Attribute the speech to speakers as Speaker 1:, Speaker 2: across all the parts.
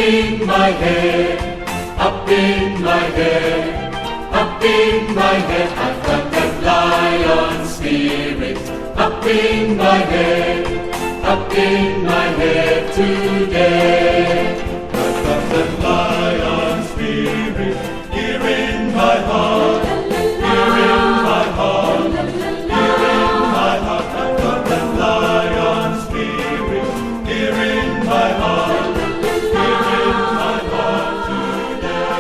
Speaker 1: in my head, up in my head, up in my head. I've got that lion spirit. Up in my head, up in my head today. I've got that lion spirit here in my heart, here in my heart, here in my heart. I've got that lion spirit here in my heart, here in my heart today.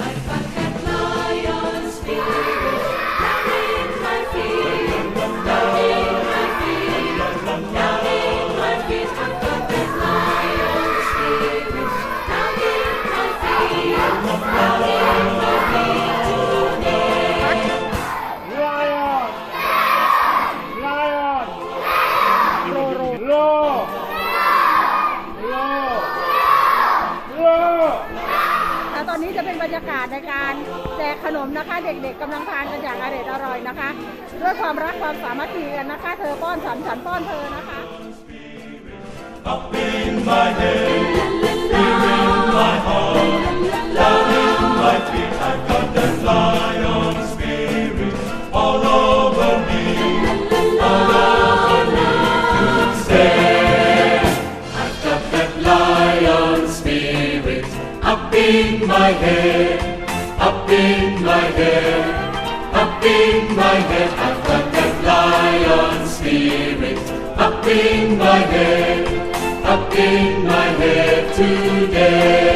Speaker 2: I've got that lion spirit down in my feet, down in my feet, down in my feet. I've got that lion spirit down in my feet, down in my feet today.
Speaker 3: Lion! Lion! Roar! Roar! Roar!
Speaker 4: ตอนนี้จะเป็นบรรยากาศในการแจกขนมนะคะเด็กๆกำลังทานกันอย่างอร่อยนะคะด้วยความรักความสามัคคีกันนะคะเธอป้อนฉันฉันป้อนเธอนะคะ
Speaker 1: Up in my head, here in my heart, down in my feet. I've got that lion spirit all over me, all over me to stay. I've got that lion spirit up in my head, up in my head, up in my head. I've got that lion spirit up in my head, up in my head today.